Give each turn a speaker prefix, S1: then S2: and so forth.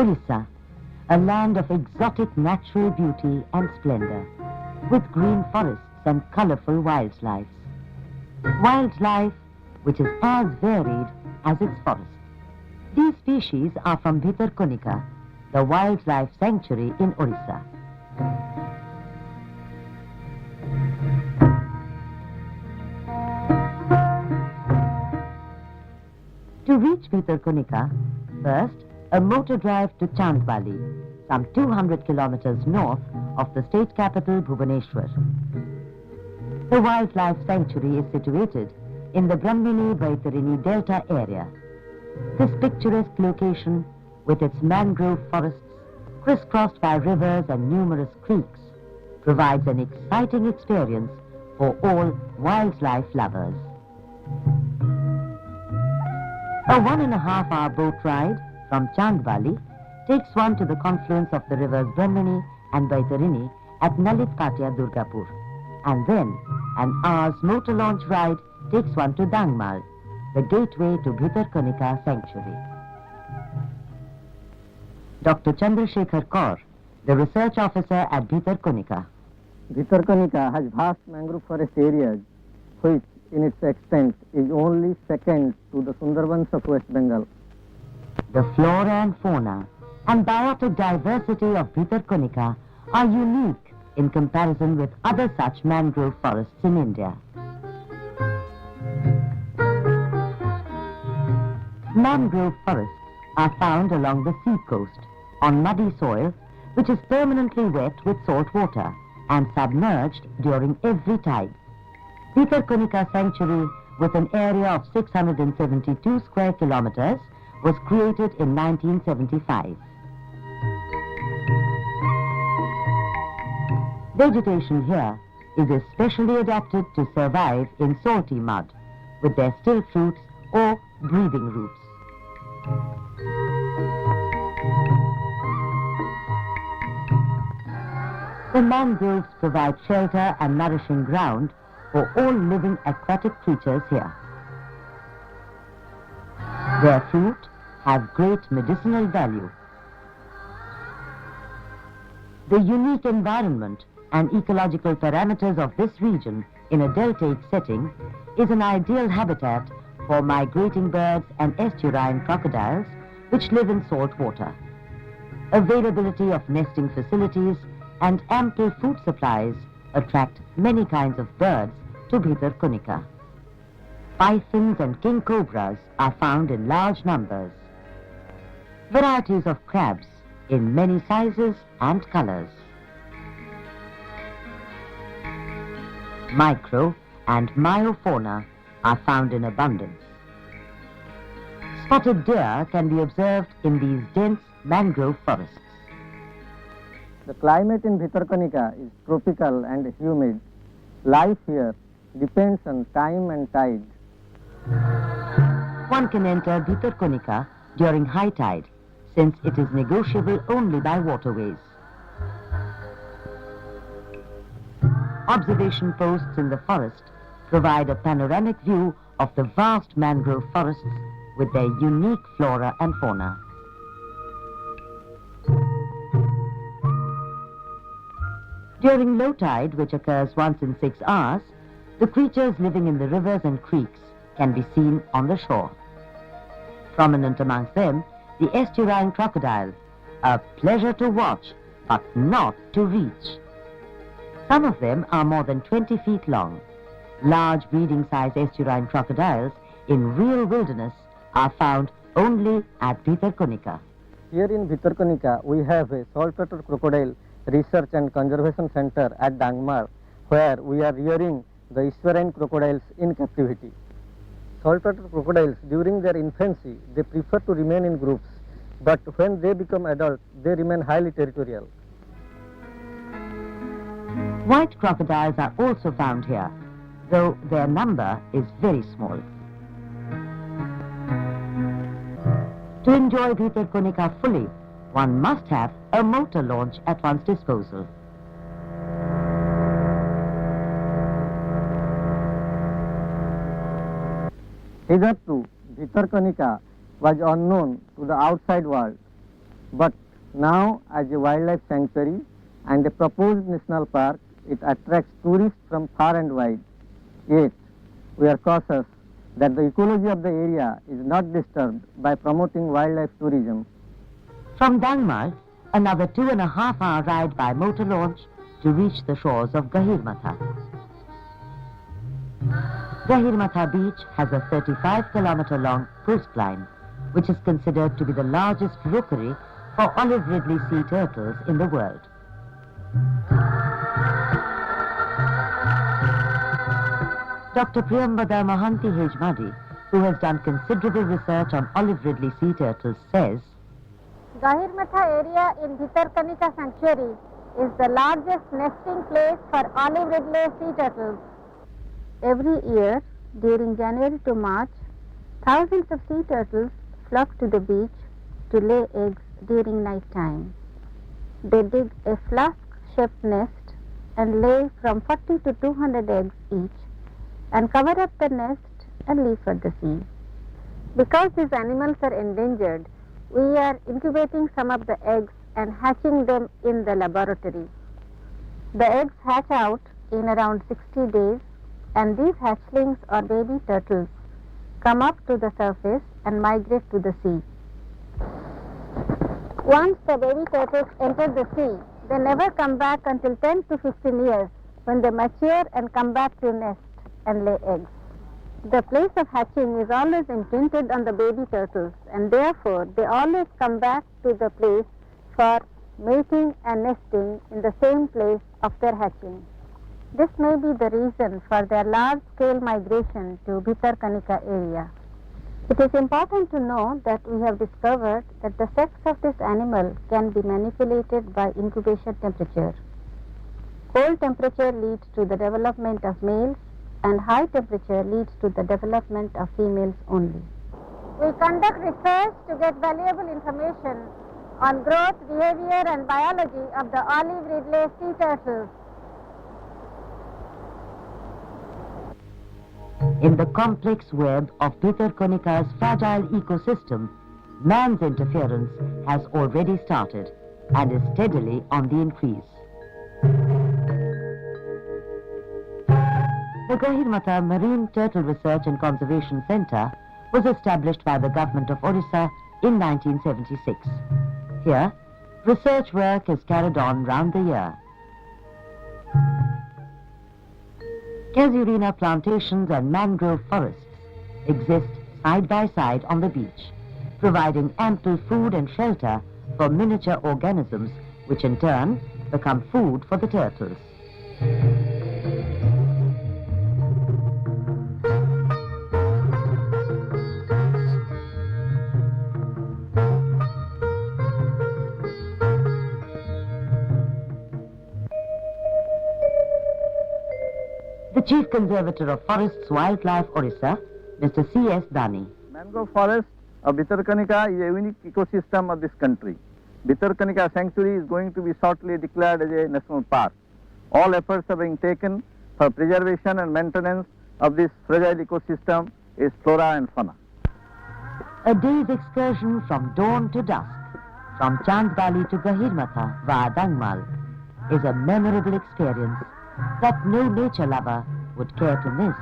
S1: Odisha, a land of exotic natural beauty and splendor, with green forests and colorful wildlife. Wildlife which is as varied as its forest. These species are from Bhitar Kanika, the wildlife sanctuary in Odisha. To reach Bhitar Kanika, first, a motor drive to Chandbali, some 200 kilometers north of the state capital Bhubaneswar. The wildlife sanctuary is situated in the Brahmini-Baitarini Delta area. This picturesque location, with its mangrove forests crisscrossed by rivers and numerous creeks, provides an exciting experience for all wildlife lovers. A 1.5-hour boat ride from Chandbali takes one to the confluence of the rivers Brahmini and Baitarini at Nalitpatia Durgapur, and then an hour's motor launch ride takes one to Dangmal, the gateway to Bhitar Kanika Sanctuary. Dr. Chandrasekhar Kaur, the research officer at Bhitar Kanika.
S2: Bhitar Kanika has vast mangrove forest areas, which in its extent is only second to the Sundarbans of West Bengal.
S1: The flora and fauna and biotic diversity of Bhitar Kanika are unique in comparison with other such mangrove forests in India. Mangrove forests are found along the sea coast, on muddy soil, which is permanently wet with salt water and submerged during every tide. Bhitar Kanika Sanctuary, with an area of 672 square kilometers, was created in 1975. Vegetation here is especially adapted to survive in salty mud, with their still fruits or breathing roots. The mangroves provide shelter and nourishing ground for all living aquatic creatures here. Their fruit have great medicinal value. The unique environment and ecological parameters of this region in a deltaic setting is an ideal habitat for migrating birds and estuarine crocodiles which live in salt water. Availability of nesting facilities and ample food supplies attract many kinds of birds to Bhitar Kanika. Pythons and king cobras are found in large numbers. Varieties of crabs in many sizes and colors. Micro and myofauna are found in abundance. Spotted deer can be observed in these dense mangrove forests.
S2: The climate in Bhitar Kanika is tropical and humid. Life here depends on time and tide.
S1: One can enter Bhitar Kanika during high tide, since it is negotiable only by waterways. Observation posts in the forest provide a panoramic view of the vast mangrove forests with their unique flora and fauna. During low tide, which occurs once in 6 hours, the creatures living in the rivers and creeks can be seen on the shore. Prominent amongst them, the estuarine crocodile, a pleasure to watch, but not to reach. Some of them are more than 20 feet long. Large breeding-size estuarine crocodiles in real wilderness are found only at Bhitar Kanika.
S2: Here in Bhitar Kanika, we have a saltwater crocodile research and conservation center at Dangmar, where we are rearing the estuarine crocodiles in captivity. Saltwater crocodiles, during their infancy, they prefer to remain in groups, but when they become adult, they remain highly territorial.
S1: White crocodiles are also found here, though their number is very small. To enjoy Bhitar Kanika fully, one must have a motor launch at one's disposal.
S2: Hitherto, Bhitar Kanika was unknown to the outside world. But now, as a wildlife sanctuary and a proposed national park, it attracts tourists from far and wide. Yet, we are cautious that the ecology of the area is not disturbed by promoting wildlife tourism.
S1: From Dangmar, another 2.5-hour ride by motor launch to reach the shores of Gahirmatha. Gahirmatha beach has a 35-kilometer-long coastline, which is considered to be the largest rookery for olive ridley sea turtles in the world. Dr. Priyambada Mohanty Hejmadi, who has done considerable research on olive ridley sea turtles, says,
S3: Gahirmatha area in Bhitar Kanika Sanctuary is the largest nesting place for olive ridley sea turtles. Every year, during January to March, thousands of sea turtles flock to the beach to lay eggs during night time. They dig a flask-shaped nest and lay from 40 to 200 eggs each and cover up the nest and leave for the sea. Because these animals are endangered, we are incubating some of the eggs and hatching them in the laboratory. The eggs hatch out in around 60 days, and these hatchlings or baby turtles come up to the surface and migrate to the sea. Once the baby turtles enter the sea, they never come back until 10 to 15 years, when they mature and come back to nest and lay eggs. The place of hatching is always imprinted on the baby turtles, and therefore they always come back to the place for mating and nesting in the same place of their hatching. This may be the reason for their large-scale migration to Bhitar Kanika area. It is important to know that we have discovered that the sex of this animal can be manipulated by incubation temperature. Cold temperature leads to the development of males, and high temperature leads to the development of females only. We conduct research to get valuable information on growth, behavior and biology of the olive ridley sea turtles.
S1: In the complex web of Bhitar Kanika's fragile ecosystem, man's interference has already started and is steadily on the increase. The Gahirmatha Marine Turtle Research and Conservation Centre was established by the government of Odisha in 1976. Here, research work is carried on round the year. Casuarina plantations and mangrove forests exist side by side on the beach, providing ample food and shelter for miniature organisms, which in turn become food for the turtles. The Chief Conservator of Forests Wildlife Odisha, Mr. C.S. Dani.
S2: Mangrove forest of Bhitar Kanika is a unique ecosystem of this country. Bhitar Kanika Sanctuary is going to be shortly declared as a national park. All efforts are being taken for preservation and maintenance of this fragile ecosystem is flora and fauna.
S1: A day's excursion from dawn to dusk, from Chand Valley to Gahirmatha via Dangmal, is a memorable experience that no nature lover would care to miss.